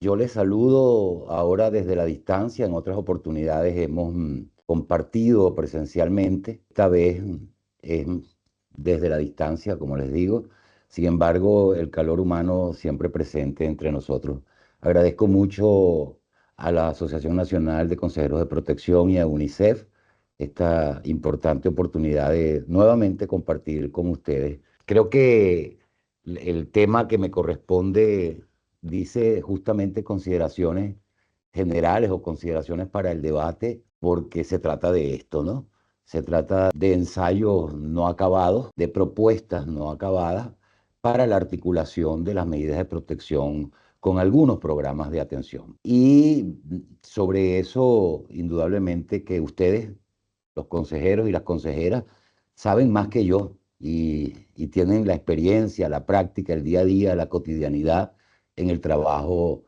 Yo les saludo ahora desde la distancia. En otras oportunidades hemos compartido presencialmente. Esta vez es desde la distancia, como les digo. Sin embargo, el calor humano siempre presente entre nosotros. Agradezco mucho a la Asociación Nacional de Consejeros de Protección y a UNICEF esta importante oportunidad de nuevamente compartir con ustedes. Creo que el tema que me corresponde dice justamente consideraciones generales o consideraciones para el debate, porque se trata de esto, ¿no? Se trata de ensayos no acabados, de propuestas no acabadas para la articulación de las medidas de protección con algunos programas de atención. Y sobre eso, indudablemente que ustedes, los consejeros y las consejeras, saben más que yo y tienen la experiencia, la práctica, el día a día, la cotidianidad en el trabajo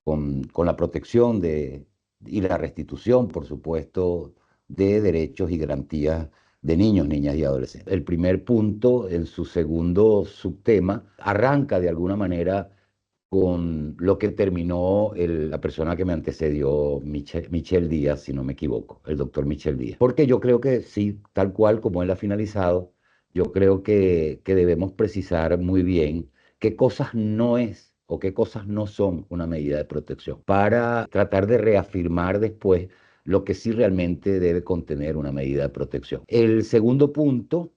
con la protección y la restitución, por supuesto, de derechos y garantías de niños, niñas y adolescentes. El primer punto, en su segundo subtema, arranca de alguna manera con lo que terminó la persona que me antecedió, Michel Díaz, si no me equivoco, el doctor Michel Díaz. Porque yo creo que sí, tal cual como él ha finalizado, yo creo que debemos precisar muy bien qué cosas no es o qué cosas no son una medida de protección, para tratar de reafirmar después lo que sí realmente debe contener una medida de protección. El segundo punto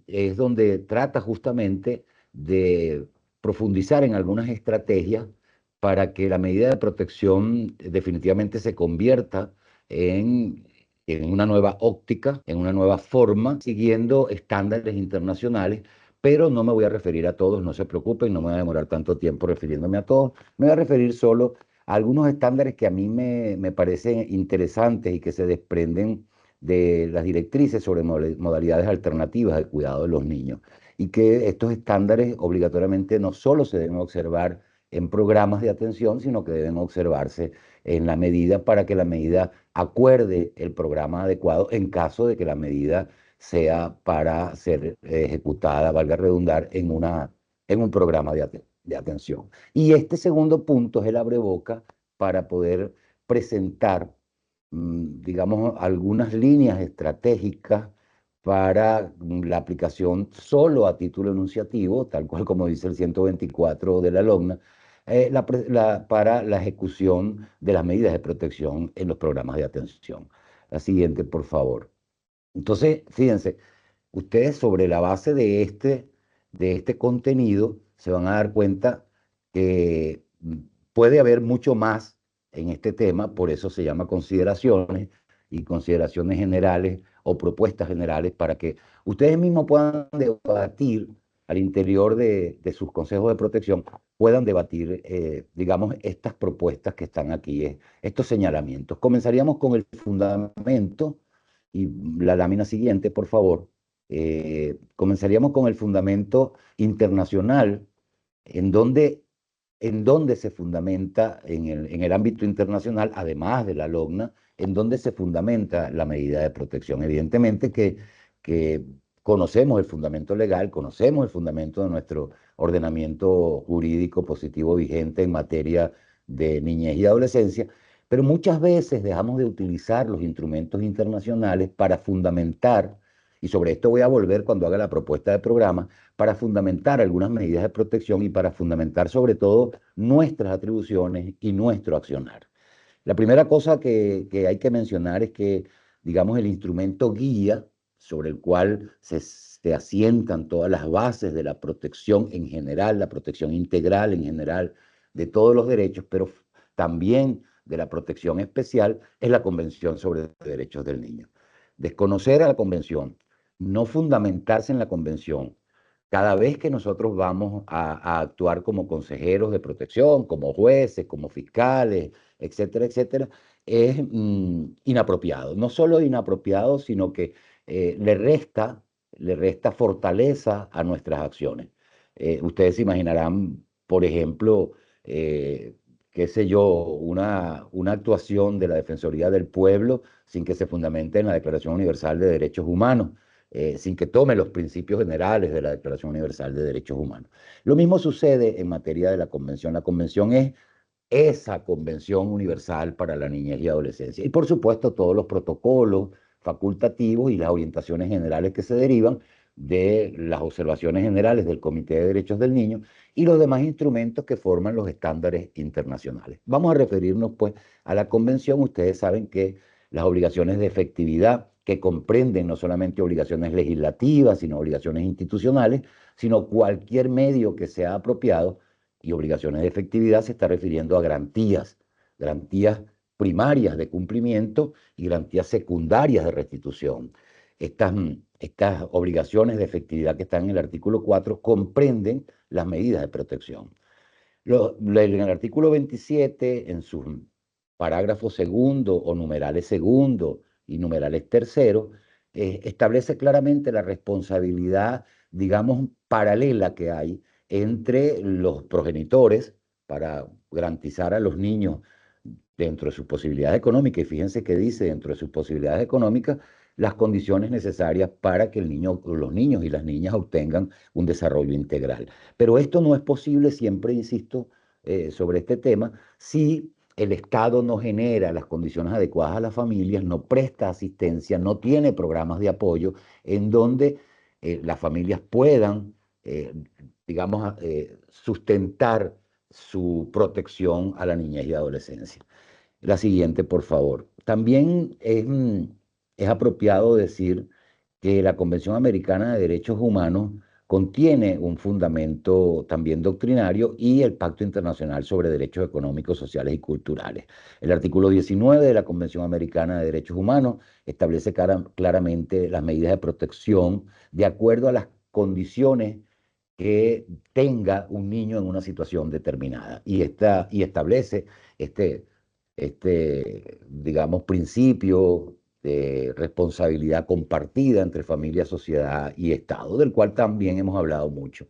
es donde trata justamente de profundizar en algunas estrategias para que la medida de protección definitivamente se convierta en una nueva óptica, en una nueva forma, siguiendo estándares internacionales, pero no me voy a referir a todos, no se preocupen, no me voy a demorar tanto tiempo refiriéndome a todos, me voy a referir solo a algunos estándares que a mí me parecen interesantes y que se desprenden de las directrices sobre modalidades alternativas de cuidado de los niños y que estos estándares obligatoriamente no solo se deben observar en programas de atención, sino que deben observarse en la medida para que la medida acuerde el programa adecuado en caso de que la medida sea para ser ejecutada, valga redundar, en un programa de atención. Y este segundo punto es el abreboca para poder presentar, digamos, algunas líneas estratégicas para la aplicación solo a título enunciativo, tal cual como dice el 124 de la LOGNA, para la ejecución de las medidas de protección en los programas de atención. La siguiente, por favor. Entonces, fíjense, ustedes sobre la base de este contenido se van a dar cuenta que puede haber mucho más en este tema, por eso se llama consideraciones y consideraciones generales o propuestas generales para que ustedes mismos puedan debatir al interior de sus consejos de protección, puedan debatir, digamos, estas propuestas que están aquí, estos señalamientos. Comenzaríamos con el fundamento y la lámina siguiente, por favor. Comenzaríamos con el fundamento internacional, en donde, en donde se fundamenta en el ámbito internacional, además de la LOGNA, en donde se fundamenta la medida de protección. Evidentemente que conocemos el fundamento legal, conocemos el fundamento de nuestro ordenamiento jurídico positivo vigente en materia de niñez y adolescencia, pero muchas veces dejamos de utilizar los instrumentos internacionales para fundamentar, y sobre esto voy a volver cuando haga la propuesta de programa, para fundamentar algunas medidas de protección y para fundamentar sobre todo nuestras atribuciones y nuestro accionar. La primera cosa que hay que mencionar es que, digamos, el instrumento guía sobre el cual se asientan todas las bases de la protección en general, la protección integral en general de todos los derechos, pero también de la protección especial, es la Convención sobre los Derechos del Niño. Desconocer a la Convención, no fundamentarse en la Convención, cada vez que nosotros vamos a actuar como consejeros de protección, como jueces, como fiscales, etcétera, etcétera, es inapropiado. No solo inapropiado, sino que le resta fortaleza a nuestras acciones. Ustedes se imaginarán, por ejemplo, qué sé yo, una actuación de la Defensoría del Pueblo sin que se fundamente en la Declaración Universal de Derechos Humanos, sin que tome los principios generales de la Declaración Universal de Derechos Humanos. Lo mismo sucede en materia de la Convención. La Convención es esa Convención Universal para la Niñez y Adolescencia. Y por supuesto todos los protocolos facultativos y las orientaciones generales que se derivan de las observaciones generales del Comité de Derechos del Niño y los demás instrumentos que forman los estándares internacionales. Vamos a referirnos pues a la Convención. Ustedes saben que las obligaciones de efectividad, que comprenden no solamente obligaciones legislativas, sino obligaciones institucionales, sino cualquier medio que sea apropiado, y obligaciones de efectividad se está refiriendo a garantías, garantías primarias de cumplimiento y garantías secundarias de restitución. Estas obligaciones de efectividad que están en el artículo 4 comprenden las medidas de protección. En el artículo 27, en sus parágrafos segundo o numerales segundo y numerales tercero, establece claramente la responsabilidad, digamos, paralela que hay entre los progenitores para garantizar a los niños dentro de sus posibilidades económicas, y fíjense que dice dentro de sus posibilidades económicas, las condiciones necesarias para que los niños y las niñas obtengan un desarrollo integral. Pero esto no es posible, siempre insisto sobre este tema, si el Estado no genera las condiciones adecuadas a las familias, no presta asistencia, no tiene programas de apoyo en donde las familias puedan, digamos, sustentar su protección a la niñez y adolescencia. La siguiente, por favor. También es apropiado decir que la Convención Americana de Derechos Humanos contiene un fundamento también doctrinario y el Pacto Internacional sobre Derechos Económicos, Sociales y Culturales. El artículo 19 de la Convención Americana de Derechos Humanos establece claramente las medidas de protección de acuerdo a las condiciones que tenga un niño en una situación determinada y establece este, digamos, principio de responsabilidad compartida entre familia, sociedad y Estado, del cual también hemos hablado mucho.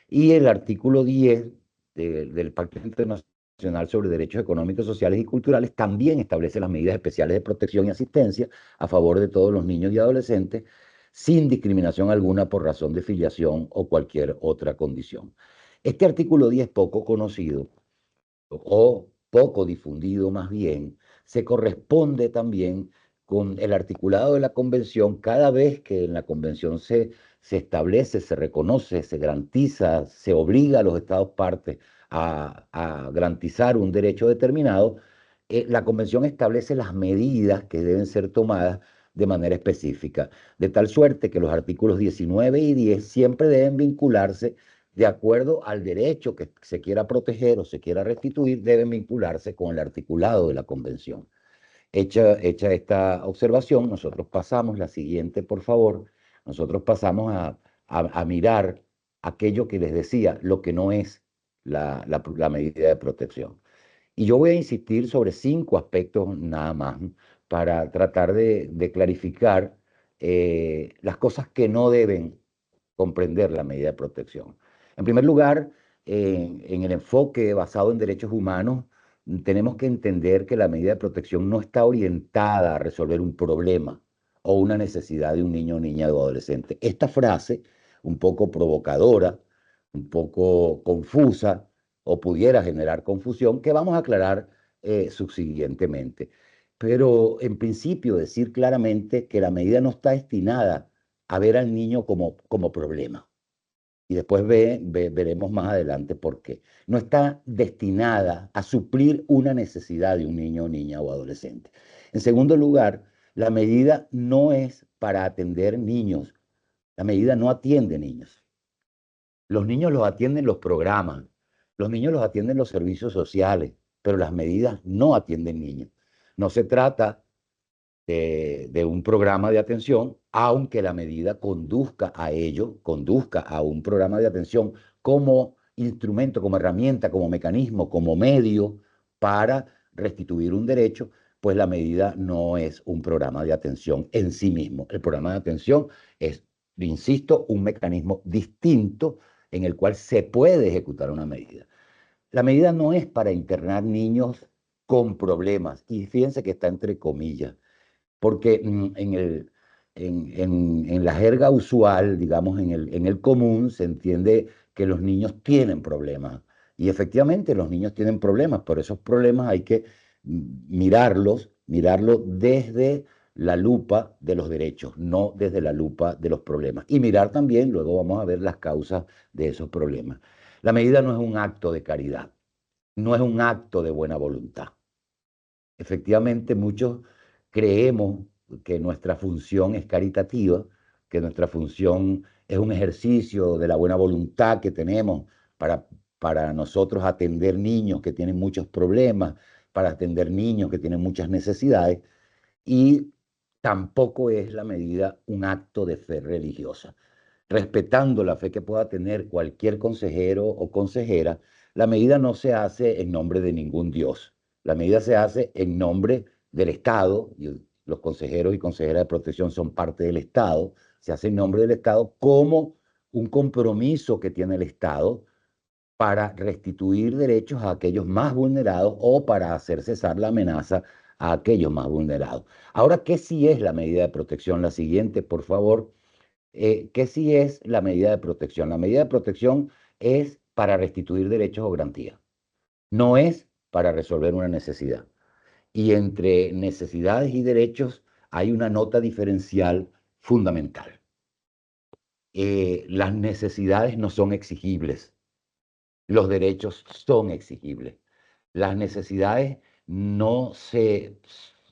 Y el artículo 10 del Pacto Internacional sobre Derechos Económicos, Sociales y Culturales también establece las medidas especiales de protección y asistencia a favor de todos los niños y adolescentes, sin discriminación alguna por razón de filiación o cualquier otra condición. Este artículo 10, poco conocido o poco difundido más bien, se corresponde también con el articulado de la Convención cada vez que en la Convención se establece, se reconoce, se garantiza, se obliga a los Estados partes a garantizar un derecho determinado. La Convención establece las medidas que deben ser tomadas de manera específica, de tal suerte que los artículos 19 y 10 siempre deben vincularse de acuerdo al derecho que se quiera proteger o se quiera restituir, deben vincularse con el articulado de la Convención. Hecha esta observación, nosotros pasamos, la siguiente, por favor, nosotros pasamos a mirar aquello que les decía, lo que no es la medida de protección. Y yo voy a insistir sobre 5 aspectos nada más para tratar de clarificar las cosas que no deben comprender la medida de protección. En primer lugar, en el enfoque basado en derechos humanos, tenemos que entender que la medida de protección no está orientada a resolver un problema o una necesidad de un niño, niña o adolescente. Esta frase, un poco provocadora, un poco confusa, o pudiera generar confusión, que vamos a aclarar subsiguientemente. Pero en principio decir claramente que la medida no está destinada a ver al niño como problema. Y después veremos más adelante por qué. No está destinada a suplir una necesidad de un niño, niña o adolescente. En segundo lugar, la medida no es para atender niños. La medida no atiende niños. Los niños los atienden los programas, los niños los atienden los servicios sociales, pero las medidas no atienden niños. No se trata de un programa de atención, aunque la medida conduzca a ello, conduzca a un programa de atención como instrumento, como herramienta, como mecanismo, como medio para restituir un derecho, pues la medida no es un programa de atención en sí mismo. El programa de atención es, insisto, un mecanismo distinto en el cual se puede ejecutar una medida. La medida no es para internar niños con problemas, y fíjense que está entre comillas, porque en la jerga usual, digamos, en el común, se entiende que los niños tienen problemas Y efectivamente los niños tienen problemas, pero esos problemas hay que mirarlos desde la lupa de los derechos, no desde la lupa de los problemas. Y mirar también, luego vamos a ver las causas de esos problemas. La medida no es un acto de caridad, no es un acto de buena voluntad. Efectivamente, muchos creemos que nuestra función es caritativa, que nuestra función es un ejercicio de la buena voluntad que tenemos para, para nosotros atender niños que tienen muchos problemas, para atender niños que tienen muchas necesidades, y tampoco es la medida un acto de fe religiosa. Respetando la fe que pueda tener cualquier consejero o consejera, la medida no se hace en nombre de ningún Dios. La medida se hace en nombre del Estado, y los consejeros y consejeras de protección son parte del Estado, se hace en nombre del Estado como un compromiso que tiene el Estado para restituir derechos a aquellos más vulnerados o para hacer cesar la amenaza a aquellos más vulnerados. Ahora, ¿qué sí es la medida de protección? La siguiente, por favor. ¿Qué sí es la medida de protección? La medida de protección es para restituir derechos o garantías, no es para resolver una necesidad. Y entre necesidades y derechos hay una nota diferencial fundamental. Las necesidades no son exigibles, los derechos son exigibles. Las necesidades no se,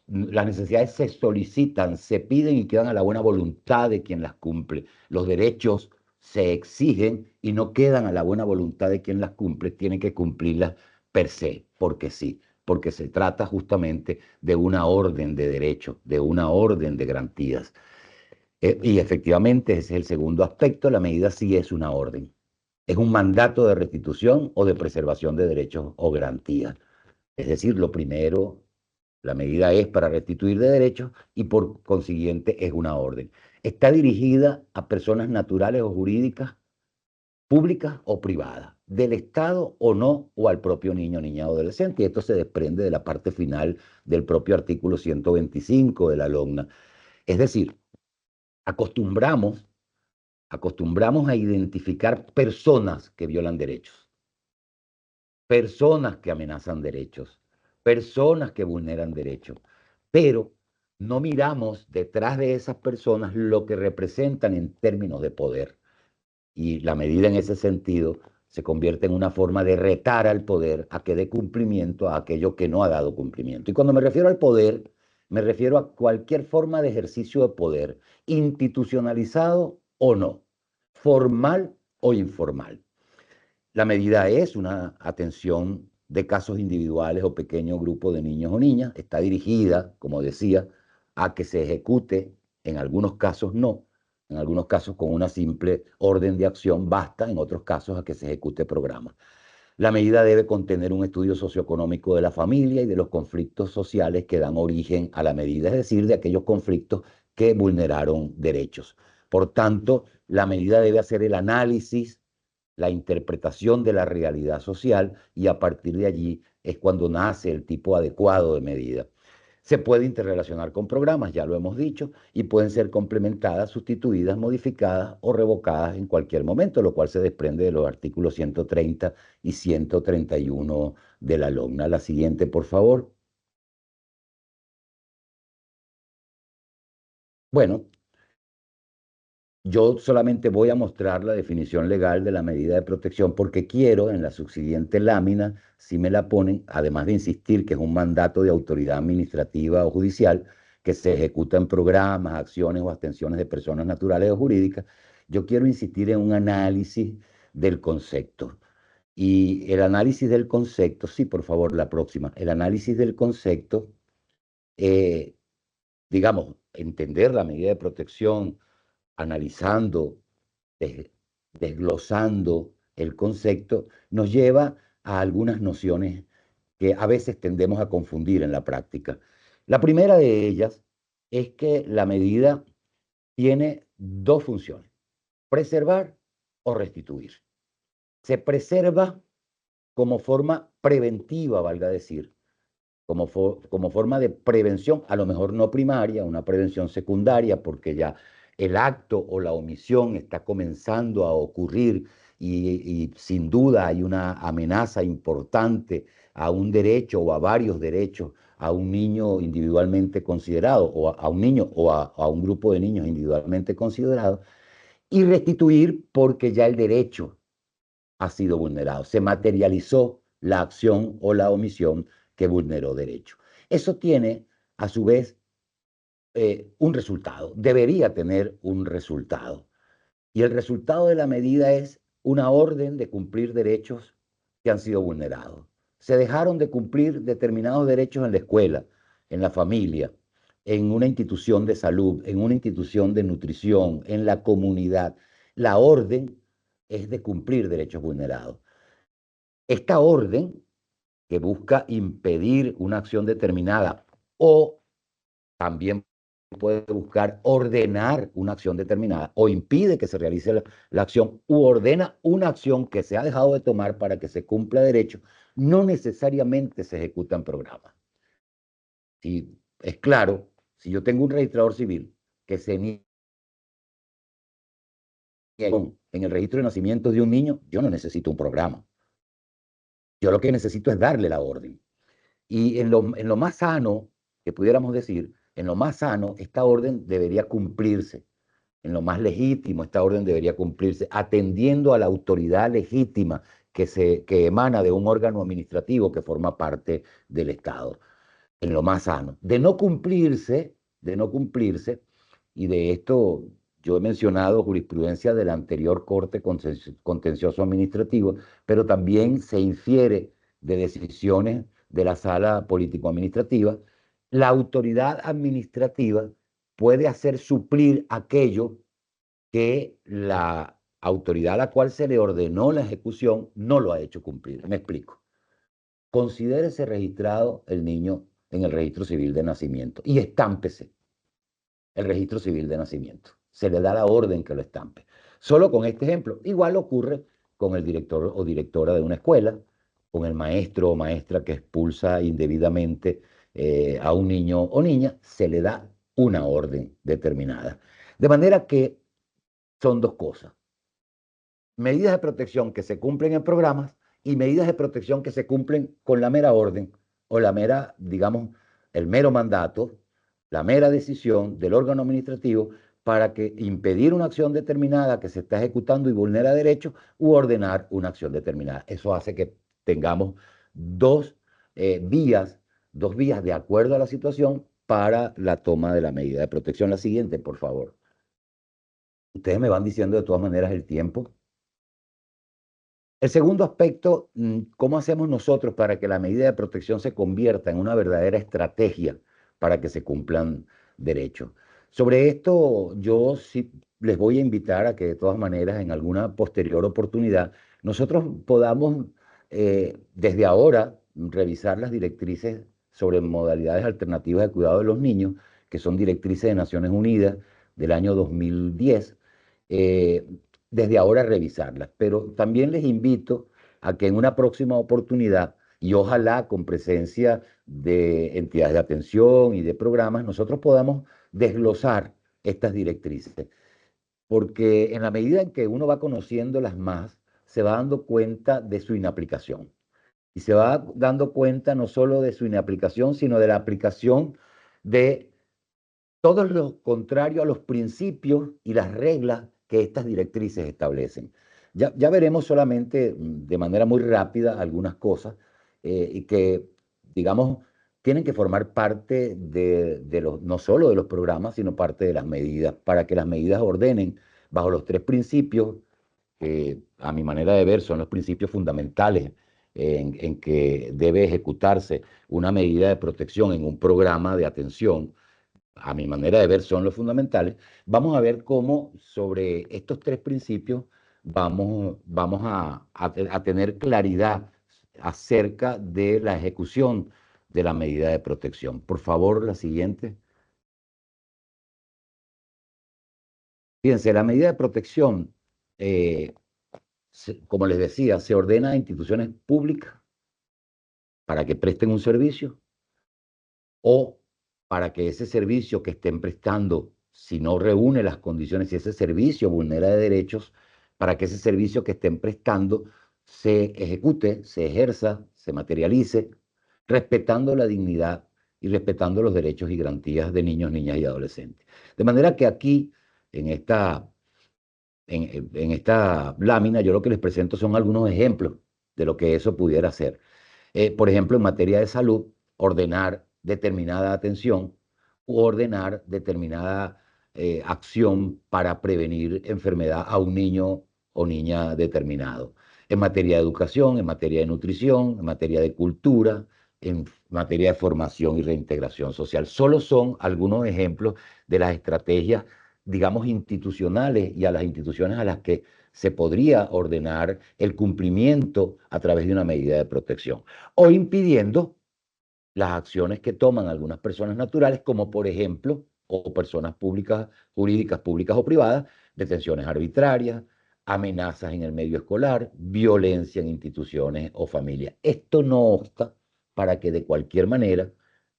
las necesidades se solicitan, se piden y quedan a la buena voluntad de quien las cumple. Los derechos se exigen y no quedan a la buena voluntad de quien las cumple, tiene que cumplirlas per se, porque sí, porque se trata justamente de una orden de derechos, de una orden de garantías. Y efectivamente ese es el segundo aspecto, la medida sí es una orden. Es un mandato de restitución o de preservación de derechos o garantías. Es decir, lo primero, la medida es para restituir de derechos y por consiguiente es una orden. Está dirigida a personas naturales o jurídicas, públicas o privadas, del Estado o no, o al propio niño, niña o adolescente. Y esto se desprende de la parte final del propio artículo 125 de la LOGNA. Es decir, acostumbramos, acostumbramos a identificar personas que violan derechos, personas que amenazan derechos, personas que vulneran derechos, pero no miramos detrás de esas personas lo que representan en términos de poder. Y la medida en ese sentido se convierte en una forma de retar al poder a que dé cumplimiento a aquello que no ha dado cumplimiento. Y cuando me refiero al poder, me refiero a cualquier forma de ejercicio de poder, institucionalizado o no, formal o informal. La medida es una atención de casos individuales o pequeños grupos de niños o niñas. Está dirigida, como decía, a que se ejecute, en algunos casos no, en algunos casos con una simple orden de acción basta, en otros casos a que se ejecute programa. La medida debe contener un estudio socioeconómico de la familia y de los conflictos sociales que dan origen a la medida, es decir, de aquellos conflictos que vulneraron derechos. Por tanto, la medida debe hacer el análisis, la interpretación de la realidad social y a partir de allí es cuando nace el tipo adecuado de medida. Se puede interrelacionar con programas, ya lo hemos dicho, y pueden ser complementadas, sustituidas, modificadas o revocadas en cualquier momento, lo cual se desprende de los artículos 130 y 131 de la LOGNA. La siguiente, por favor. Bueno, yo solamente voy a mostrar la definición legal de la medida de protección porque quiero en la subsiguiente lámina, si me la ponen, además de insistir que es un mandato de autoridad administrativa o judicial que se ejecuta en programas, acciones o abstenciones de personas naturales o jurídicas, yo quiero insistir en un análisis del concepto. Y el análisis del concepto, sí, por favor, la próxima, el análisis del concepto, eh, digamos, entender la medida de protección analizando, desglosando el concepto, nos lleva a algunas nociones que a veces tendemos a confundir en la práctica. La primera de ellas es que la medida tiene dos funciones, preservar o restituir. Se preserva como forma preventiva, valga decir, como forma de prevención, a lo mejor no primaria, una prevención secundaria, porque ya el acto o la omisión está comenzando a ocurrir y sin duda hay una amenaza importante a un derecho o a varios derechos a un niño individualmente considerado o a un niño o a un grupo de niños individualmente considerados y restituir porque ya el derecho ha sido vulnerado. Se materializó la acción o la omisión que vulneró derecho. Eso tiene, a su vez, un resultado, debería tener un resultado. Y el resultado de la medida es una orden de cumplir derechos que han sido vulnerados. Se dejaron de cumplir determinados derechos en la escuela, en la familia, en una institución de salud, en una institución de nutrición, en la comunidad. La orden es de cumplir derechos vulnerados. Esta orden que busca impedir una acción determinada o también puede buscar ordenar una acción determinada o impide que se realice la acción u ordena una acción que se ha dejado de tomar para que se cumpla derecho, no necesariamente se ejecutan programas. Si es claro, si yo tengo un registrador civil que se niegue en el registro de nacimiento de un niño, yo no necesito un programa. Yo lo que necesito es darle la orden. Y en lo más sano, que pudiéramos decir, en lo más sano, esta orden debería cumplirse. En lo más legítimo, esta orden debería cumplirse, atendiendo a la autoridad legítima que emana de un órgano administrativo que forma parte del Estado, en lo más sano. De no cumplirse, y de esto yo he mencionado jurisprudencia de la anterior Corte Contencioso Administrativo, pero también se infiere de decisiones de la Sala Político-Administrativa, la autoridad administrativa puede hacer suplir aquello que la autoridad a la cual se le ordenó la ejecución no lo ha hecho cumplir. Me explico. Considérese registrado el niño en el registro civil de nacimiento y estámpese el registro civil de nacimiento. Se le da la orden que lo estampe. Solo con este ejemplo. Igual ocurre con el director o directora de una escuela, con el maestro o maestra que expulsa indebidamente a un niño o niña, se le da una orden determinada. De manera que son dos cosas. Medidas de protección que se cumplen en programas y medidas de protección que se cumplen con la mera orden o la mera, digamos, el mero mandato, la mera decisión del órgano administrativo para que impedir una acción determinada que se está ejecutando y vulnera derechos u ordenar una acción determinada. Eso hace que tengamos dos vías, dos vías de acuerdo a la situación para la toma de la medida de protección. La siguiente, por favor. Ustedes me van diciendo de todas maneras el tiempo. El segundo aspecto, ¿cómo hacemos nosotros para que la medida de protección se convierta en una verdadera estrategia para que se cumplan derechos? Sobre esto, yo sí les voy a invitar a que de todas maneras, en alguna posterior oportunidad, nosotros podamos desde ahora revisar las directrices sobre modalidades alternativas de cuidado de los niños, que son directrices de Naciones Unidas del año 2010. eh, Desde ahora revisarlas, pero también les invito a que en una próxima oportunidad, y ojalá con presencia de entidades de atención y de programas, nosotros podamos desglosar estas directrices, porque en la medida en que uno va conociéndolas más, se va dando cuenta de su inaplicación. Y se va dando cuenta no solo de su inaplicación, sino de la aplicación de todo lo contrario a los principios y las reglas que estas directrices establecen. Ya veremos solamente de manera muy rápida algunas cosas y que, digamos, tienen que formar parte de los, no solo de los programas, sino parte de las medidas, para que las medidas ordenen bajo los tres principios que, a mi manera de ver, son los principios fundamentales en que debe ejecutarse una medida de protección en un programa de atención. A mi manera de ver, son los fundamentales. Vamos a ver cómo sobre estos tres principios vamos a tener claridad acerca de la ejecución de la medida de protección. Por favor, la siguiente. Fíjense, la medida de protección, eh, como les decía, se ordena a instituciones públicas para que presten un servicio o para que ese servicio que estén prestando, si no reúne las condiciones, si ese servicio vulnera de derechos, para que ese servicio que estén prestando se ejecute, se ejerza, se materialice, respetando la dignidad y respetando los derechos y garantías de niños, niñas y adolescentes. De manera que aquí, en en esta lámina, yo lo que les presento son algunos ejemplos de lo que eso pudiera ser. Por ejemplo, en materia de salud, ordenar determinada atención u ordenar determinada acción para prevenir enfermedad a un niño o niña determinado. En materia de educación, en materia de nutrición, en materia de cultura, en materia de formación y reintegración social. Solo son algunos ejemplos de las estrategias, digamos, institucionales y a las instituciones a las que se podría ordenar el cumplimiento a través de una medida de protección o impidiendo las acciones que toman algunas personas naturales, como por ejemplo, o personas públicas, jurídicas públicas o privadas, detenciones arbitrarias, amenazas en el medio escolar, violencia en instituciones o familias. Esto no obsta para que de cualquier manera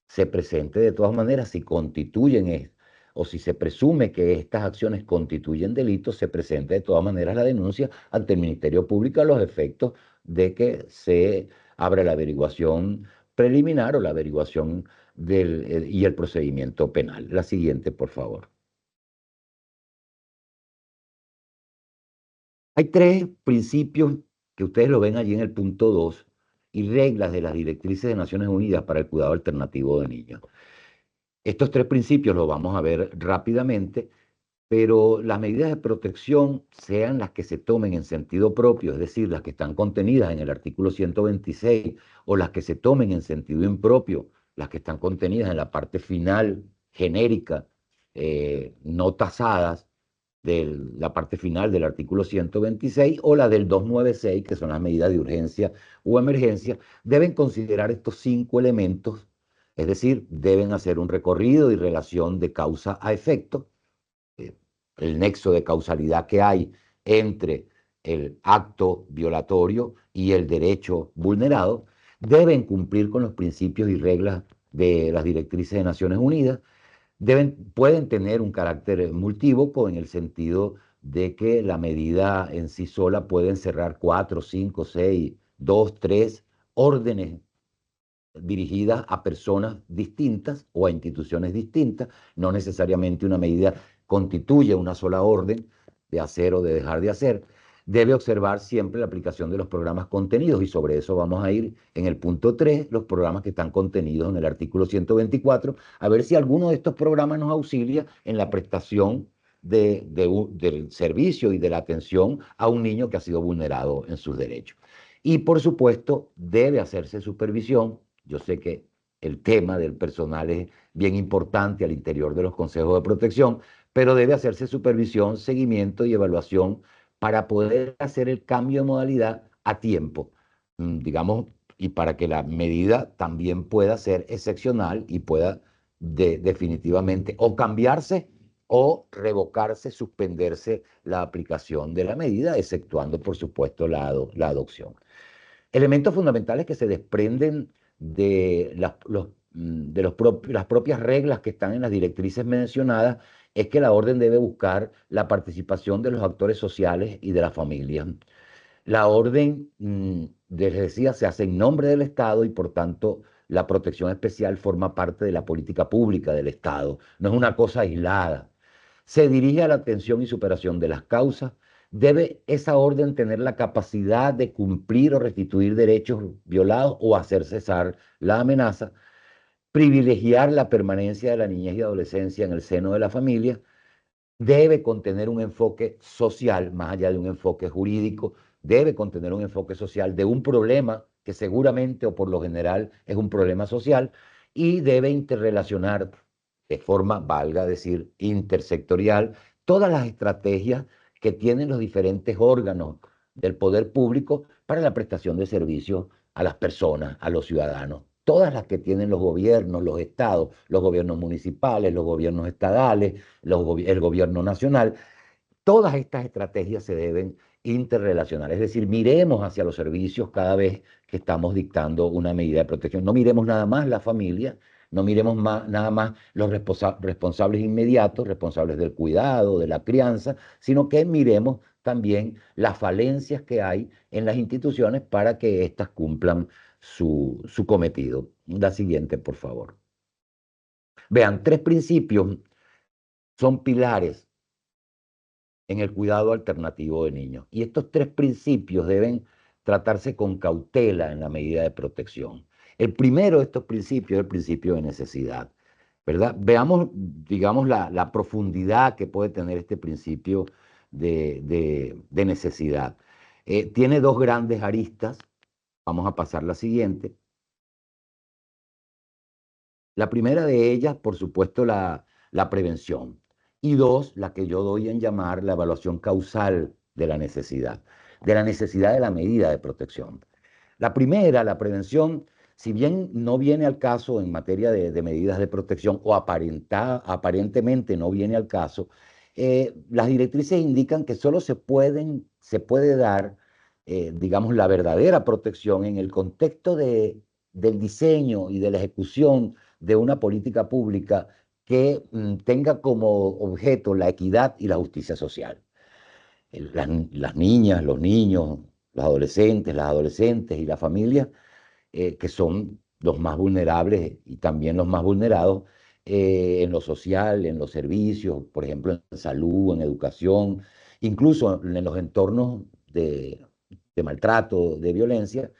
se presente de todas maneras si constituyen o si se presume que estas acciones constituyen delitos, se presente de todas maneras la denuncia ante el Ministerio Público a los efectos de que se abra la averiguación preliminar o la averiguación y el procedimiento penal. La siguiente, por favor. Hay tres principios que ustedes lo ven allí en el punto 2 y reglas de las directrices de Naciones Unidas para el cuidado alternativo de niños. Estos tres principios los vamos a ver rápidamente, pero las medidas de protección, sean las que se tomen en sentido propio, es decir, las que están contenidas en el artículo 126, o las que se tomen en sentido impropio, las que están contenidas en la parte final, genérica, no tasadas, de la parte final del artículo 126, o la del 296, que son las medidas de urgencia o emergencia, deben considerar estos cinco elementos, es decir, deben hacer un recorrido y relación de causa a efecto, el nexo de causalidad que hay entre el acto violatorio y el derecho vulnerado, deben cumplir con los principios y reglas de las directrices de Naciones Unidas, pueden tener un carácter multívoco en el sentido de que la medida en sí sola puede encerrar 4, 5, 6, 2, 3 órdenes dirigidas a personas distintas o a instituciones distintas. No necesariamente una medida constituye una sola orden de hacer o de dejar de hacer. Debe observar siempre la aplicación de los programas contenidos, y sobre eso vamos a ir en el punto 3, los programas que están contenidos en el artículo 124, a ver si alguno de estos programas nos auxilia en la prestación del servicio y de la atención a un niño que ha sido vulnerado en sus derechos. Y por supuesto, debe hacerse supervisión. Yo sé que el tema del personal es bien importante al interior de los consejos de protección, pero debe hacerse supervisión, seguimiento y evaluación para poder hacer el cambio de modalidad a tiempo, digamos, y para que la medida también pueda ser excepcional y pueda definitivamente o cambiarse o revocarse, suspenderse la aplicación de la medida, exceptuando, por supuesto, la adopción. Elementos fundamentales que se desprenden de las propias reglas que están en las directrices mencionadas es que la orden debe buscar la participación de los actores sociales y de la familia. La orden, les decía, se hace en nombre del Estado y por tanto la protección especial forma parte de la política pública del Estado, no es una cosa aislada. Se dirige a la atención y superación de las causas. Debe esa orden tener la capacidad de cumplir o restituir derechos violados o hacer cesar la amenaza, privilegiar la permanencia de la niñez y adolescencia en el seno de la familia, debe contener un enfoque social, más allá de un enfoque jurídico, debe contener un enfoque social de un problema que seguramente o por lo general es un problema social, y debe interrelacionar de forma, valga decir, intersectorial, todas las estrategias que tienen los diferentes órganos del poder público para la prestación de servicios a las personas, a los ciudadanos. Todas las que tienen los gobiernos, los estados, los gobiernos municipales, los gobiernos estadales, el gobierno nacional, todas estas estrategias se deben interrelacionar. Es decir, miremos hacia los servicios cada vez que estamos dictando una medida de protección. No miremos nada más la familia, no miremos nada más los responsables inmediatos, responsables del cuidado, de la crianza, sino que miremos también las falencias que hay en las instituciones para que éstas cumplan su cometido. La siguiente, por favor. Vean, tres principios son pilares en el cuidado alternativo de niños. Y estos tres principios deben tratarse con cautela en la medida de protección. El primero de estos principios es el principio de necesidad, ¿verdad? Veamos, digamos, la profundidad que puede tener este principio de necesidad. Tiene dos grandes aristas. Vamos a pasar la siguiente. La primera de ellas, por supuesto, la prevención. Y dos, la que yo doy en llamar la evaluación causal de la necesidad de la medida de protección. La primera, la prevención, si bien no viene al caso en materia de medidas de protección o aparentemente no viene al caso, las directrices indican que solo se puede dar, digamos, la verdadera protección en el contexto del diseño y de la ejecución de una política pública que tenga como objeto la equidad y la justicia social. Las niñas, los niños, los adolescentes, las adolescentes y las familias, que son los más vulnerables y también los más vulnerados en lo social, en los servicios, por ejemplo, en salud, en educación, incluso en los entornos de maltrato, de violencia,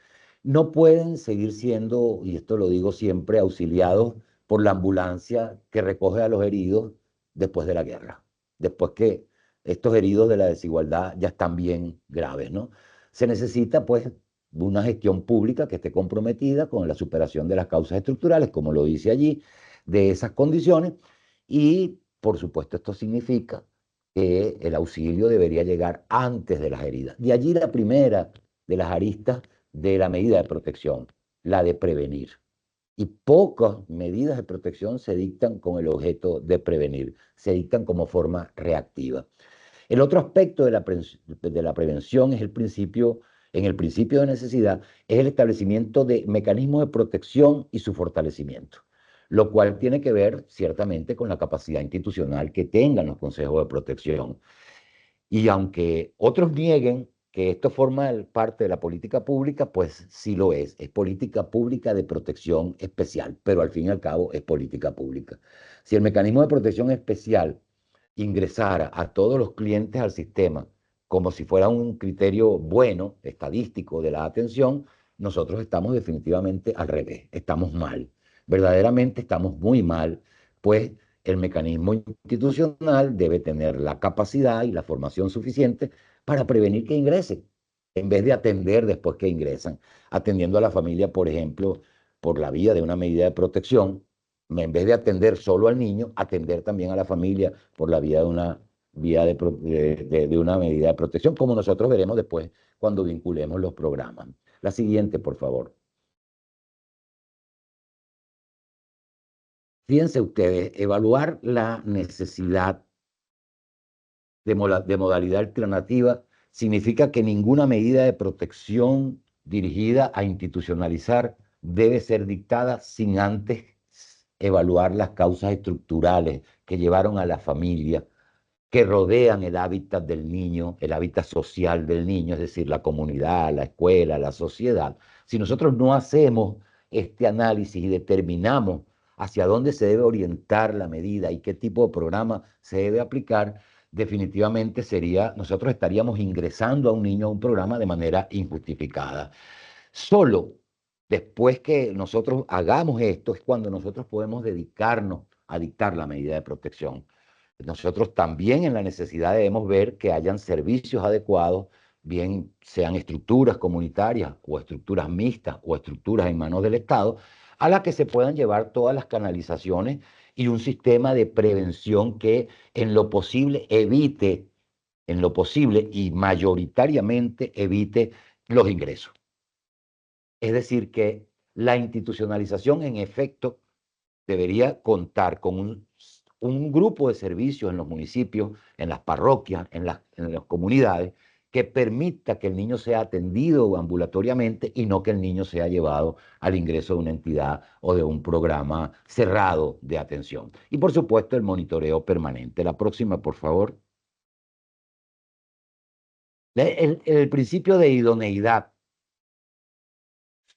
no pueden seguir siendo, y esto lo digo siempre, auxiliados por la ambulancia que recoge a los heridos después de la guerra, después que estos heridos de la desigualdad ya están bien graves, ¿no? Se necesita, pues, una gestión pública que esté comprometida con la superación de las causas estructurales, como lo dice allí, de esas condiciones, y, por supuesto, esto significa que el auxilio debería llegar antes de las heridas. De allí la primera de las aristas de la medida de protección, la de prevenir. Y pocas medidas de protección se dictan con el objeto de prevenir, se dictan como forma reactiva. El otro aspecto de la prevención es en el principio de necesidad, es el establecimiento de mecanismos de protección y su fortalecimiento, lo cual tiene que ver ciertamente con la capacidad institucional que tengan los consejos de protección. Y aunque otros nieguen que esto forma parte de la política pública, pues sí lo es política pública de protección especial, pero al fin y al cabo es política pública. Si el mecanismo de protección especial ingresara a todos los clientes al sistema como si fuera un criterio bueno, estadístico de la atención, nosotros estamos definitivamente al revés, estamos mal. Verdaderamente estamos muy mal, pues el mecanismo institucional debe tener la capacidad y la formación suficiente para prevenir que ingresen, en vez de atender después que ingresan, atendiendo a la familia, por ejemplo, por la vía de una medida de protección, en vez de atender solo al niño, atender también a la familia por la vía de una, de una medida de protección, como nosotros veremos después cuando vinculemos los programas. La siguiente, por favor. Fíjense ustedes, evaluar la necesidad de modalidad alternativa significa que ninguna medida de protección dirigida a institucionalizar debe ser dictada sin antes evaluar las causas estructurales que llevaron a la familia, que rodean el hábitat del niño, el hábitat social del niño, es decir, la comunidad, la escuela, la sociedad. Si nosotros no hacemos este análisis y determinamos hacia dónde se debe orientar la medida y qué tipo de programa se debe aplicar, definitivamente nosotros estaríamos ingresando a un niño a un programa de manera injustificada. Solo después que nosotros hagamos esto es cuando nosotros podemos dedicarnos a dictar la medida de protección. Nosotros también en la necesidad debemos ver que hayan servicios adecuados, bien sean estructuras comunitarias o estructuras mixtas o estructuras en manos del Estado, a las que se puedan llevar todas las canalizaciones y un sistema de prevención que en lo posible evite, en lo posible y mayoritariamente evite los ingresos. Es decir, que la institucionalización en efecto debería contar con un grupo de servicios en los municipios, en las parroquias, en las comunidades, que permita que el niño sea atendido ambulatoriamente y no que el niño sea llevado al ingreso de una entidad o de un programa cerrado de atención. Y por supuesto el monitoreo permanente. La próxima, por favor. El principio de idoneidad,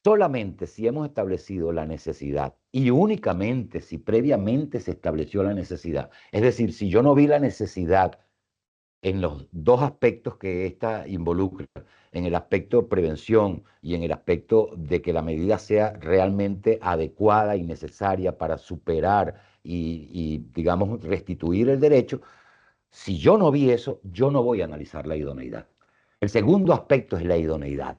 solamente si hemos establecido la necesidad y únicamente si previamente se estableció la necesidad, es decir, si yo no vi la necesidad en los dos aspectos que esta involucra, en el aspecto de prevención y en el aspecto de que la medida sea realmente adecuada y necesaria para superar digamos, restituir el derecho, si yo no vi eso, yo no voy a analizar la idoneidad. El segundo aspecto es la idoneidad.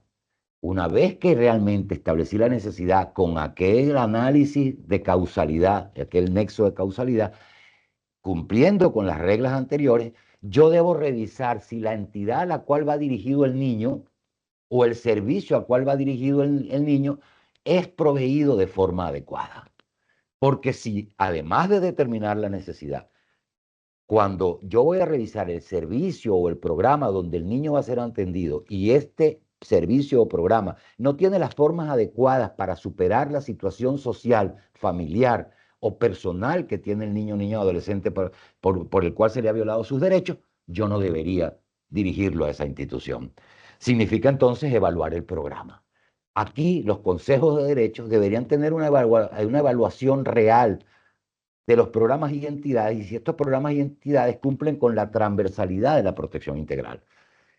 Una vez que realmente establecí la necesidad con aquel análisis de causalidad, aquel nexo de causalidad, cumpliendo con las reglas anteriores, yo debo revisar si la entidad a la cual va dirigido el niño o el servicio al cual va dirigido el niño es proveído de forma adecuada. Porque si, además de determinar la necesidad, cuando yo voy a revisar el servicio o el programa donde el niño va a ser atendido y este servicio o programa no tiene las formas adecuadas para superar la situación social, familiar o personal que tiene el niño, niño o adolescente por el cual se le ha violado sus derechos, yo no debería dirigirlo a esa institución. Significa entonces evaluar el programa. Aquí los consejos de derechos deberían tener una evaluación real de los programas y entidades y si estos programas y entidades cumplen con la transversalidad de la protección integral.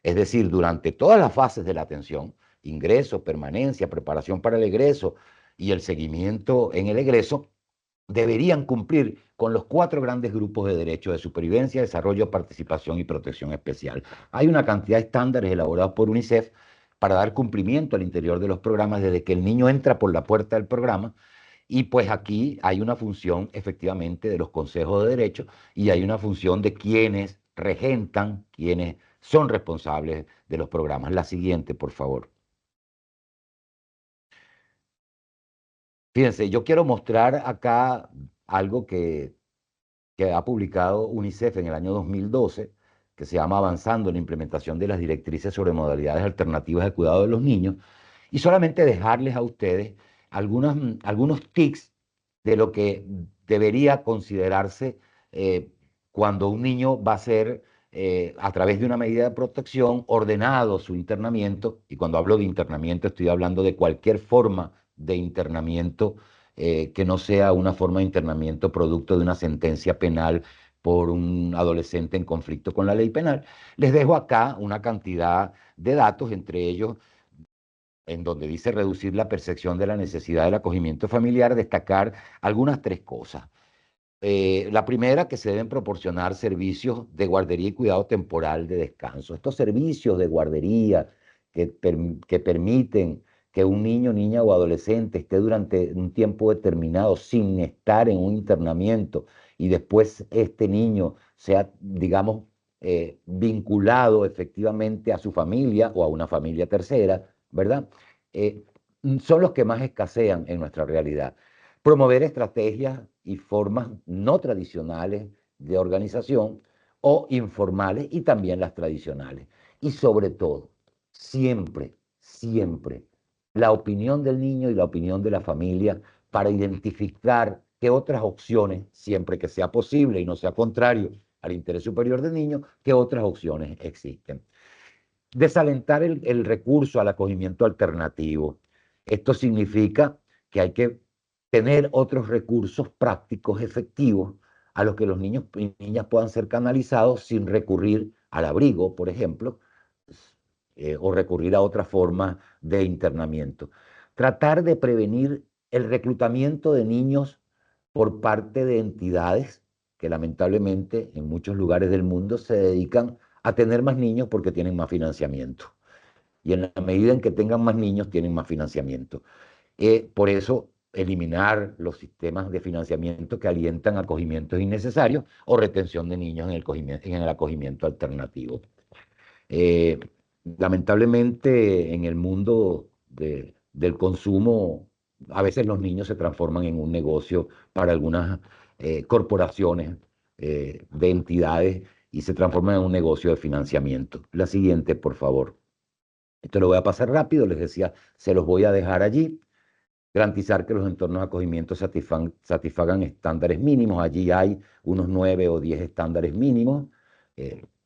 Es decir, durante todas las fases de la atención, ingreso, permanencia, preparación para el egreso y el seguimiento en el egreso, deberían cumplir con los 4 grandes grupos de derechos de supervivencia, desarrollo, participación y protección especial. Hay una cantidad de estándares elaborados por UNICEF para dar cumplimiento al interior de los programas desde que el niño entra por la puerta del programa y pues aquí hay una función efectivamente de los consejos de derechos y hay una función de quienes regentan, quienes son responsables de los programas. La siguiente, por favor. Fíjense, yo quiero mostrar acá algo que ha publicado UNICEF en el año 2012, que se llama Avanzando en la implementación de las directrices sobre modalidades alternativas de cuidado de los niños, y solamente dejarles a ustedes algunos tics de lo que debería considerarse cuando un niño va a ser, a través de una medida de protección, ordenado su internamiento, y cuando hablo de internamiento estoy hablando de cualquier forma de internamiento que no sea una forma de internamiento producto de una sentencia penal por un adolescente en conflicto con la ley penal. Les dejo acá una cantidad de datos, entre ellos en donde dice reducir la percepción de la necesidad del acogimiento familiar, destacar algunas 3 cosas. La primera, que se deben proporcionar servicios de guardería y cuidado temporal de descanso. Estos servicios de guardería que permiten que un niño, niña o adolescente esté durante un tiempo determinado sin estar en un internamiento y después este niño sea, digamos, vinculado efectivamente a su familia o a una familia tercera, ¿verdad? Eh, Son los que más escasean en nuestra realidad. Promover estrategias y formas no tradicionales de organización o informales y también las tradicionales. Y sobre todo, siempre, siempre, la opinión del niño y la opinión de la familia para identificar qué otras opciones, siempre que sea posible y no sea contrario al interés superior del niño, qué otras opciones existen. Desalentar el recurso al acogimiento alternativo. Esto significa que hay que tener otros recursos prácticos efectivos a los que los niños y niñas puedan ser canalizados sin recurrir al abrigo, por ejemplo, o recurrir a otra forma de internamiento. Tratar de prevenir el reclutamiento de niños por parte de entidades que lamentablemente en muchos lugares del mundo se dedican a tener más niños porque tienen más financiamiento. Y en la medida en que tengan más niños, tienen más financiamiento. Por eso, eliminar los sistemas de financiamiento que alientan acogimientos innecesarios o retención de niños en el acogimiento alternativo. Eh, Lamentablemente, en el mundo del consumo, a veces los niños se transforman en un negocio para algunas corporaciones de entidades y se transforman en un negocio de financiamiento. La siguiente, por favor. Esto lo voy a pasar rápido, les decía, se los voy a dejar allí. Garantizar que los entornos de acogimiento satisfagan estándares mínimos. Allí hay unos 9 o 10 estándares mínimos.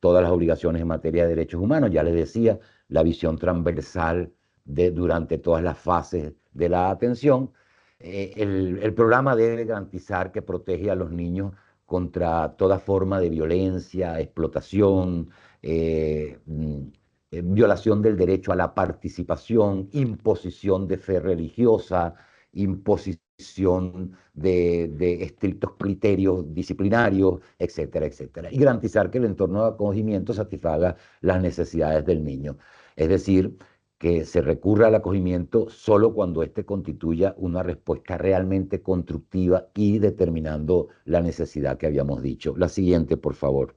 todas las obligaciones en materia de derechos humanos. Ya les decía, la visión transversal durante todas las fases de la atención. El programa debe garantizar que protege a los niños contra toda forma de violencia, explotación, violación del derecho a la participación, imposición de fe religiosa, imposición de estrictos criterios disciplinarios, etcétera, etcétera. Y garantizar que el entorno de acogimiento satisfaga las necesidades del niño. Es decir, que se recurra al acogimiento solo cuando éste constituya una respuesta realmente constructiva y determinando la necesidad que habíamos dicho. La siguiente, por favor.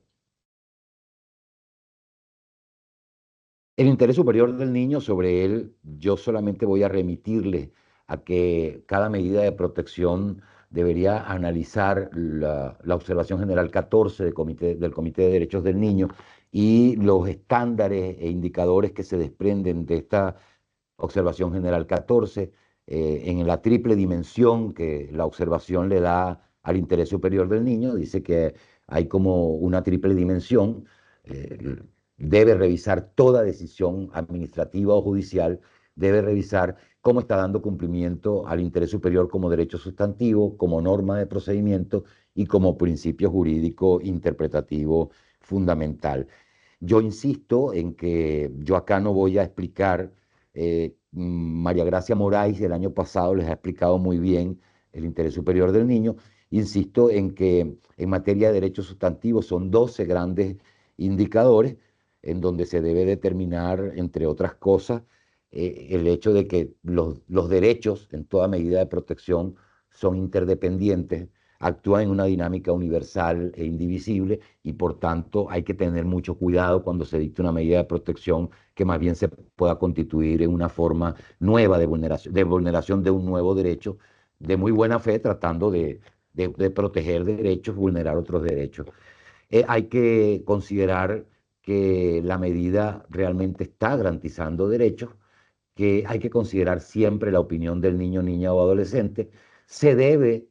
El interés superior del niño, sobre él, yo solamente voy a remitirle a que cada medida de protección debería analizar la observación general 14 del Comité de Derechos del Niño y los estándares e indicadores que se desprenden de esta observación general 14, en la triple dimensión que la observación le da al interés superior del niño. Dice que hay como una triple dimensión. eh, Debe revisar toda decisión administrativa o judicial, debe revisar cómo está dando cumplimiento al interés superior como derecho sustantivo, como norma de procedimiento y como principio jurídico interpretativo fundamental. Yo insisto en que yo acá no voy a explicar, María Gracia Moraes el año pasado les ha explicado muy bien el interés superior del niño. Insisto en que en materia de derechos sustantivos son 12 grandes indicadores en donde se debe determinar, entre otras cosas, el hecho de que los derechos en toda medida de protección son interdependientes, actúan en una dinámica universal e indivisible y por tanto hay que tener mucho cuidado cuando se dicta una medida de protección que más bien se pueda constituir en una forma nueva de vulneración de un nuevo derecho de muy buena fe, tratando de proteger derechos, vulnerar otros derechos. Hay que considerar que la medida realmente está garantizando derechos, que hay que considerar siempre la opinión del niño, niña o adolescente. Se debe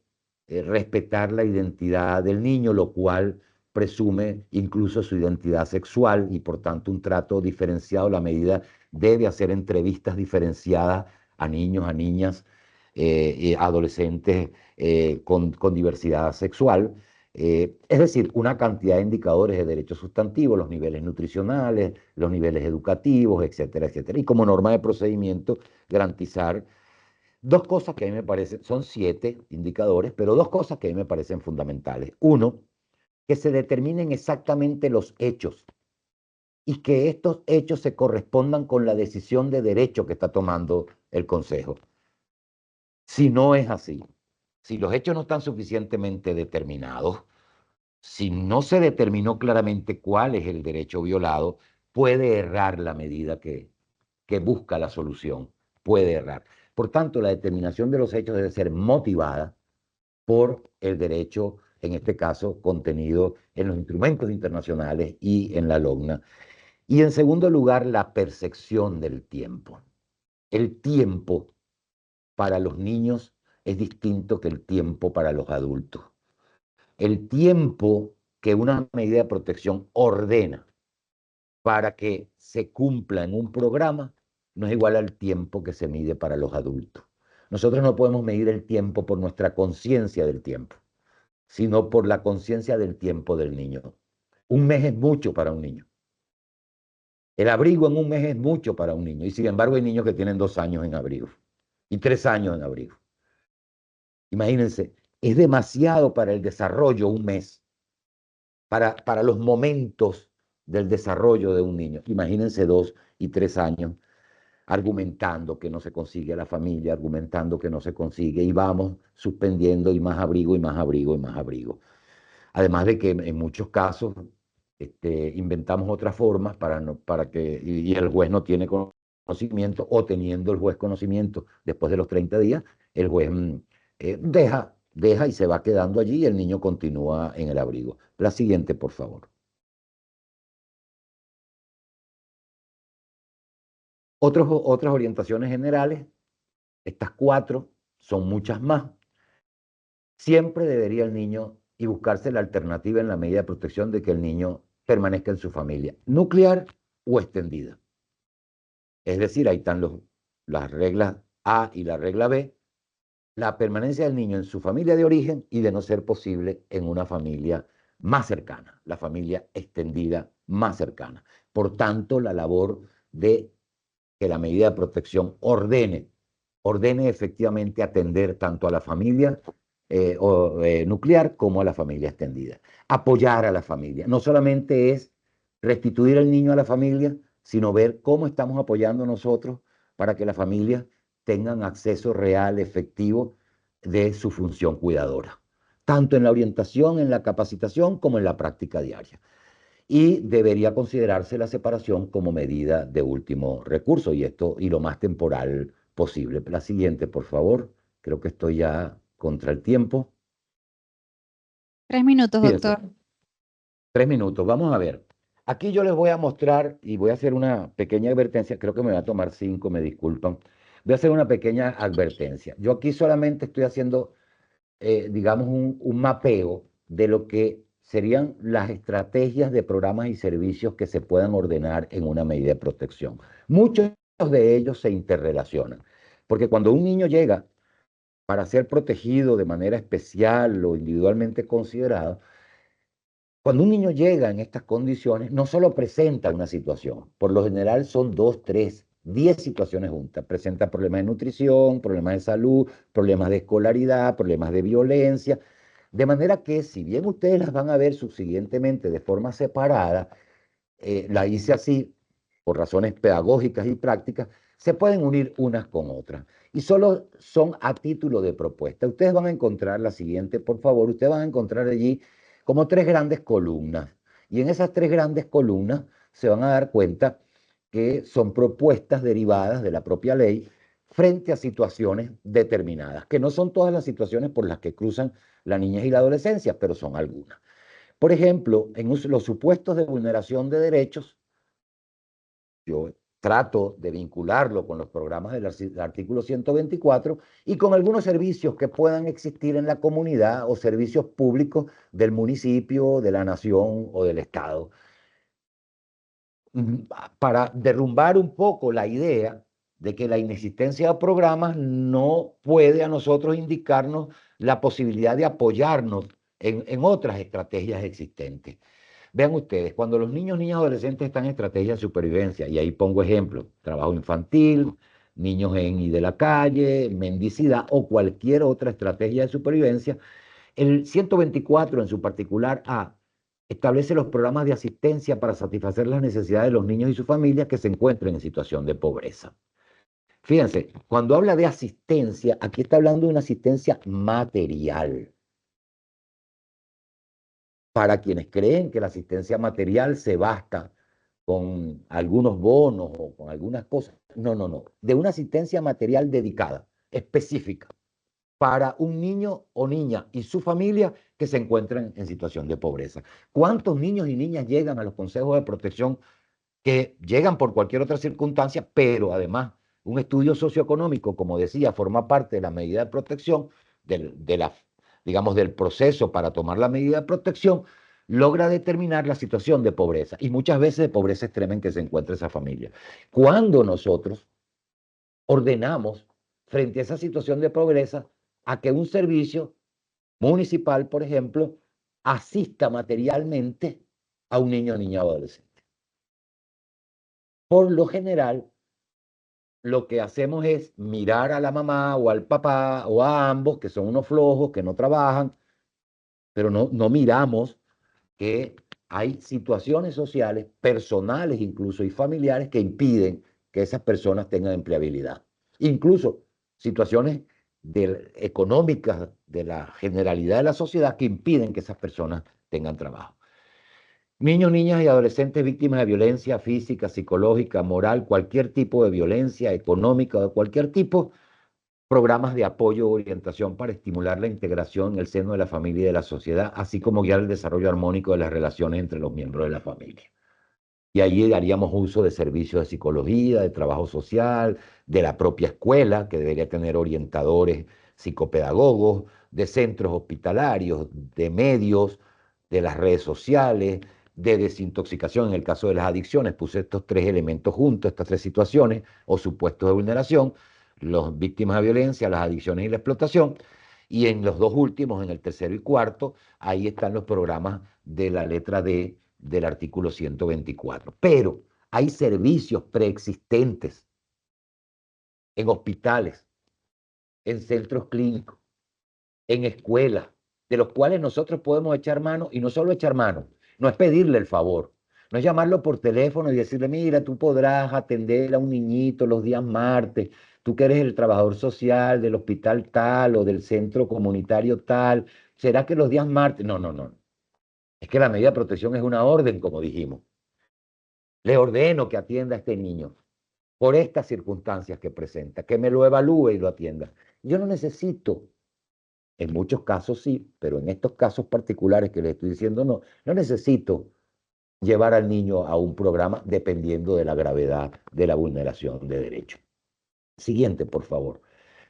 respetar la identidad del niño, lo cual presume incluso su identidad sexual y por tanto un trato diferenciado. La medida debe hacer entrevistas diferenciadas a niños, a niñas, adolescentes con diversidad sexual. Es decir, una cantidad de indicadores de derechos sustantivos, los niveles nutricionales, los niveles educativos, etcétera, etcétera. Y como norma de procedimiento, garantizar dos cosas que a mí me parecen, son 7 indicadores, pero dos cosas que a mí me parecen fundamentales. Uno, que se determinen exactamente los hechos y que estos hechos se correspondan con la decisión de derecho que está tomando el Consejo. Si no es así, si los hechos no están suficientemente determinados, si no se determinó claramente cuál es el derecho violado, puede errar la medida que busca la solución, puede errar. Por tanto, la determinación de los hechos debe ser motivada por el derecho, en este caso, contenido en los instrumentos internacionales y en la LOGNA. Y en segundo lugar, la percepción del tiempo. El tiempo para los niños es distinto que el tiempo para los adultos. El tiempo que una medida de protección ordena para que se cumpla en un programa no es igual al tiempo que se mide para los adultos. Nosotros no podemos medir el tiempo por nuestra conciencia del tiempo, sino por la conciencia del tiempo del niño. Un mes es mucho para un niño. El abrigo en un mes es mucho para un niño. Y sin embargo hay niños que tienen 2 años en abrigo y 3 años en abrigo. Imagínense, es demasiado para el desarrollo un mes, para los momentos del desarrollo de un niño. Imagínense 2 y 3 años argumentando que no se consigue la familia, argumentando que no se consigue y vamos suspendiendo y más abrigo y más abrigo y más abrigo. Además de que en muchos casos inventamos otras formas para que, y el juez no tiene conocimiento, o teniendo el juez conocimiento después de los 30 días, el juez deja y se va quedando allí y el niño continúa en el abrigo. La siguiente, por favor. Otras orientaciones generales, estas 4, son muchas más. Siempre debería el niño y buscarse la alternativa en la medida de protección de que el niño permanezca en su familia, nuclear o extendida. Es decir, ahí están las reglas A y la regla B, la permanencia del niño en su familia de origen y de no ser posible en una familia más cercana, la familia extendida más cercana. Por tanto, la labor de que la medida de protección ordene efectivamente atender tanto a la familia nuclear como a la familia extendida. Apoyar a la familia. No solamente es restituir al niño a la familia, sino ver cómo estamos apoyando nosotros para que las familias tengan acceso real, efectivo de su función cuidadora, tanto en la orientación, en la capacitación, como en la práctica diaria. Y debería considerarse la separación como medida de último recurso, y esto y lo más temporal posible. La siguiente, por favor. Creo que estoy ya contra el tiempo. 3 minutos, Fíjense, doctor. 3 minutos. Vamos a ver. Aquí yo les voy a mostrar y voy a hacer una pequeña advertencia. Creo que me va a tomar 5, me disculpan. Voy a hacer una pequeña advertencia. Yo aquí solamente estoy haciendo, digamos, un mapeo de lo que serían las estrategias de programas y servicios que se puedan ordenar en una medida de protección. Muchos de ellos se interrelacionan, porque cuando un niño llega para ser protegido de manera especial o individualmente considerado, cuando un niño llega en estas condiciones, no solo presenta una situación, por lo general son 2, 3, 10 situaciones juntas. Presenta problemas de nutrición, problemas de salud, problemas de escolaridad, problemas de violencia. De manera que, si bien ustedes las van a ver subsiguientemente de forma separada, la hice así por razones pedagógicas y prácticas, se pueden unir unas con otras. Y solo son a título de propuesta. Ustedes van a encontrar la siguiente, por favor, ustedes van a encontrar allí como 3 grandes columnas. Y en esas 3 grandes columnas se van a dar cuenta que son propuestas derivadas de la propia ley frente a situaciones determinadas, que no son todas las situaciones por las que cruzan la niñez y la adolescencia, pero son algunas. Por ejemplo, en los supuestos de vulneración de derechos, yo trato de vincularlo con los programas del artículo 124 y con algunos servicios que puedan existir en la comunidad o servicios públicos del municipio, de la nación o del Estado, para derrumbar un poco la idea de que la inexistencia de programas no puede a nosotros indicarnos la posibilidad de apoyarnos en otras estrategias existentes. Vean ustedes, cuando los niños, niñas, adolescentes están en estrategias de supervivencia, y ahí pongo ejemplos, trabajo infantil, niños en y de la calle, mendicidad o cualquier otra estrategia de supervivencia, el 124 en su particular A establece los programas de asistencia para satisfacer las necesidades de los niños y sus familias que se encuentren en situación de pobreza. Fíjense, cuando habla de asistencia, aquí está hablando de una asistencia material. Para quienes creen que la asistencia material se basta con algunos bonos o con algunas cosas. No, no, no. De una asistencia material dedicada, específica, para un niño o niña y su familia que se encuentran en situación de pobreza. ¿Cuántos niños y niñas llegan a los consejos de protección que llegan por cualquier otra circunstancia, pero además un estudio socioeconómico, como decía, forma parte de la medida de protección, digamos, del proceso para tomar la medida de protección, logra determinar la situación de pobreza y muchas veces de pobreza extrema en que se encuentra esa familia? Cuando nosotros ordenamos frente a esa situación de pobreza a que un servicio municipal, por ejemplo, asista materialmente a un niño, niña o adolescente. Por lo general, lo que hacemos es mirar a la mamá o al papá o a ambos, que son unos flojos, que no trabajan, pero no miramos que hay situaciones sociales, personales incluso, y familiares que impiden que esas personas tengan empleabilidad. Incluso situaciones económicas de la generalidad de la sociedad que impiden que esas personas tengan trabajo. Niños, niñas y adolescentes víctimas de violencia física, psicológica, moral, cualquier tipo de violencia económica o de cualquier tipo, programas de apoyo o orientación para estimular la integración en el seno de la familia y de la sociedad, así como guiar el desarrollo armónico de las relaciones entre los miembros de la familia. Y allí haríamos uso de servicios de psicología, de trabajo social, de la propia escuela, que debería tener orientadores psicopedagogos, de centros hospitalarios, de medios, de las redes sociales, de desintoxicación. En el caso de las adicciones, puse estos tres elementos juntos, estas tres situaciones o supuestos de vulneración, las víctimas de violencia, las adicciones y la explotación. Y en los dos últimos, en el tercero y cuarto, ahí están los programas de la letra D del artículo 124. Pero hay servicios preexistentes en hospitales, en centros clínicos, en escuelas, de los cuales nosotros podemos echar mano, y no solo echar mano, no es pedirle el favor, no es llamarlo por teléfono y decirle, mira, tú podrás atender a un niñito los días martes, tú que eres el trabajador social del hospital tal o del centro comunitario tal, ¿será que los días martes? No, no, no. Es que la medida de protección es una orden, como dijimos. Le ordeno que atienda a este niño por estas circunstancias que presenta, que me lo evalúe y lo atienda. Yo no necesito, en muchos casos sí, pero en estos casos particulares que les estoy diciendo no, no necesito llevar al niño a un programa dependiendo de la gravedad de la vulneración de derechos. Siguiente, por favor.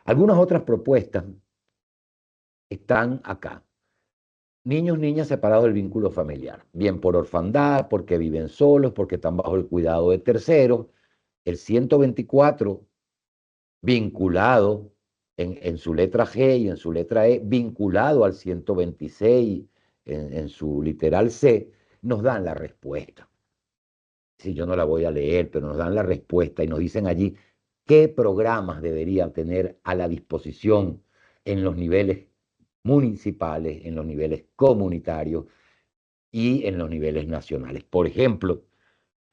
Algunas otras propuestas están acá. Niños, niñas separados del vínculo familiar, bien por orfandad, porque viven solos, porque están bajo el cuidado de terceros. El 124 vinculado en su letra G y en su letra E, vinculado al 126 en su literal C, nos dan la respuesta. Si yo no la voy a leer, pero nos dan la respuesta y nos dicen allí qué programas deberían tener a la disposición en los niveles municipales, en los niveles comunitarios y en los niveles nacionales. Por ejemplo,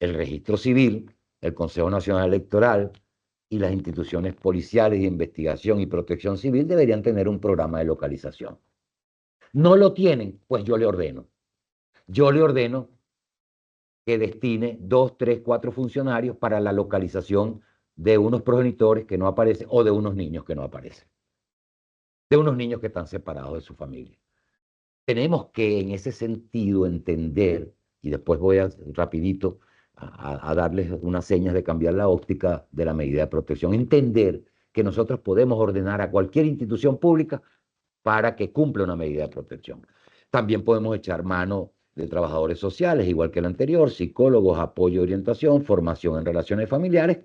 el registro civil, el Consejo Nacional Electoral y las instituciones policiales de investigación y protección civil deberían tener un programa de localización. No lo tienen, pues yo le ordeno. Yo le ordeno que destine 2, 3, 4 funcionarios para la localización de unos progenitores que no aparecen o de unos niños que no aparecen, de unos niños que están separados de su familia. Tenemos que en ese sentido entender, y después voy a rapidito a darles unas señas de cambiar la óptica de la medida de protección, entender que nosotros podemos ordenar a cualquier institución pública para que cumpla una medida de protección. También podemos echar mano de trabajadores sociales, igual que el anterior, psicólogos, apoyo, orientación, formación en relaciones familiares,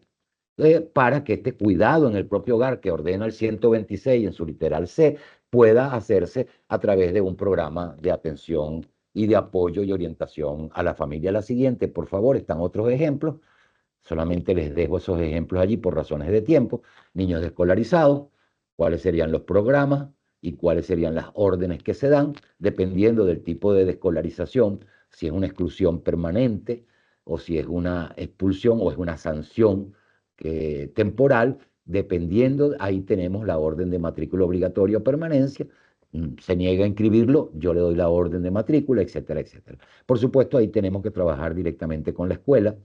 para que este cuidado en el propio hogar que ordena el 126 en su literal C pueda hacerse a través de un programa de atención y de apoyo y orientación a la familia. La siguiente, por favor, están otros ejemplos. Solamente les dejo esos ejemplos allí por razones de tiempo. Niños desescolarizados, cuáles serían los programas y cuáles serían las órdenes que se dan, dependiendo del tipo de desescolarización, si es una exclusión permanente o si es una expulsión o es una sanción temporal, dependiendo, ahí tenemos la orden de matrícula obligatoria o permanencia. Se niega a inscribirlo, yo le doy la orden de matrícula, etcétera, etcétera. Por supuesto, ahí tenemos que trabajar directamente con la escuela,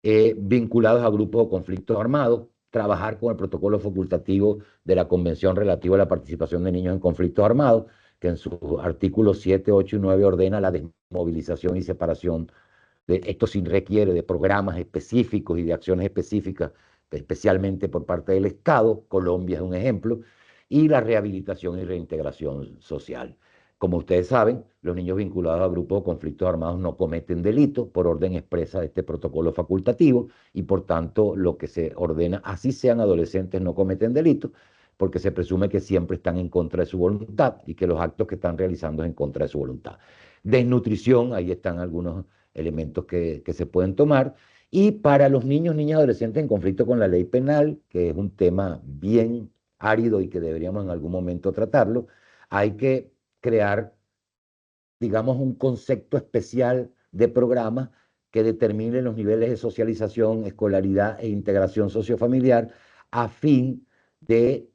vinculados a grupos o conflictos armados, trabajar con el protocolo facultativo de la Convención relativa a la participación de niños en conflictos armados, que en sus artículos 7, 8 y 9 ordena la desmovilización y separación. Esto sí requiere de programas específicos y de acciones específicas, especialmente por parte del Estado. Colombia es un ejemplo, y la rehabilitación y reintegración social. Como ustedes saben, los niños vinculados a grupos o conflictos armados no cometen delitos por orden expresa de este protocolo facultativo, y por tanto lo que se ordena, así sean adolescentes, no cometen delitos, porque se presume que siempre están en contra de su voluntad y que los actos que están realizando es en contra de su voluntad. Desnutrición, ahí están algunos elementos que se pueden tomar. Y para los niños, niñas y adolescentes en conflicto con la ley penal, que es un tema bien árido y que deberíamos en algún momento tratarlo, hay que crear, digamos, un concepto especial de programa que determine los niveles de socialización, escolaridad e integración sociofamiliar a fin de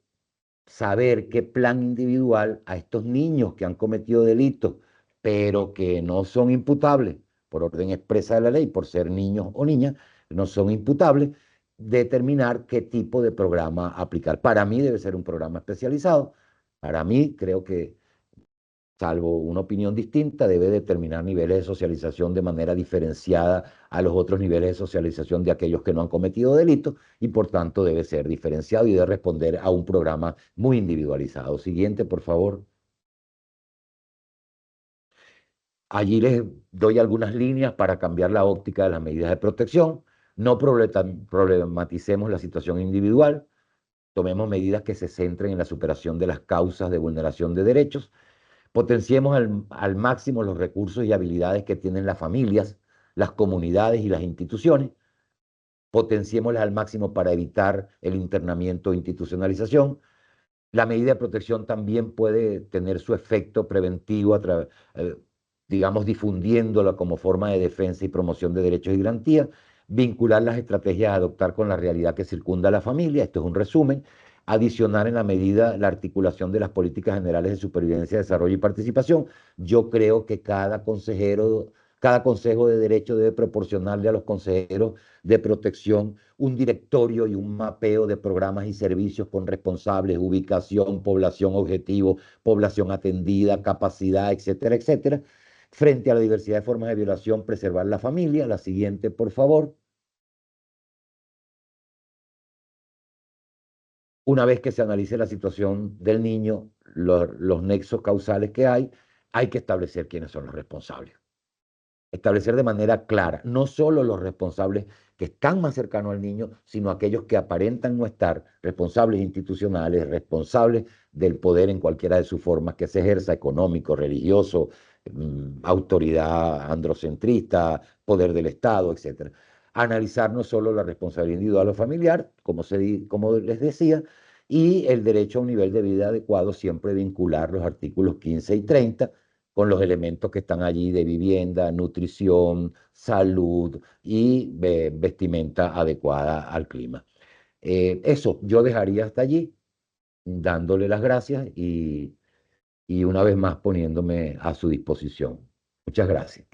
saber qué plan individual a estos niños que han cometido delitos, pero que no son imputables por orden expresa de la ley, por ser niños o niñas, no son imputables, determinar qué tipo de programa aplicar. Para mí debe ser un programa especializado. Para mí creo que, salvo una opinión distinta, debe determinar niveles de socialización de manera diferenciada a los otros niveles de socialización de aquellos que no han cometido delitos, y por tanto debe ser diferenciado y debe responder a un programa muy individualizado. Siguiente, por favor. Allí les doy algunas líneas para cambiar la óptica de las medidas de protección. No problematicemos la situación individual. Tomemos medidas que se centren en la superación de las causas de vulneración de derechos. Potenciemos al máximo los recursos y habilidades que tienen las familias, las comunidades y las instituciones. Potenciémoslas al máximo para evitar el internamiento e institucionalización. La medida de protección también puede tener su efecto preventivo, eh, digamos, difundiéndola como forma de defensa y promoción de derechos y garantías, vincular las estrategias a adoptar con la realidad que circunda a la familia, esto es un resumen, adicionar en la medida la articulación de las políticas generales de supervivencia, desarrollo y participación. Yo creo que cada consejero, cada consejo de derecho debe proporcionarle a los consejeros de protección un directorio y un mapeo de programas y servicios con responsables, ubicación, población objetivo, población atendida, capacidad, etcétera, etcétera. Frente a la diversidad de formas de violación, preservar la familia. La siguiente, por favor. Una vez que se analice la situación del niño, los nexos causales que hay que establecer quiénes son los responsables. Establecer de manera clara, no solo los responsables que están más cercanos al niño, sino aquellos que aparentan no estar, responsables institucionales, responsables del poder en cualquiera de sus formas que se ejerza, económico, religioso, autoridad androcentrista, poder del Estado, etc. Analizar no solo la responsabilidad individual o familiar, como les decía, y el derecho a un nivel de vida adecuado, siempre vincular los artículos 15 y 30 con los elementos que están allí de vivienda, nutrición, salud y vestimenta adecuada al clima. Eso, yo dejaría hasta allí, dándole las gracias y una vez más poniéndome a su disposición. Muchas gracias.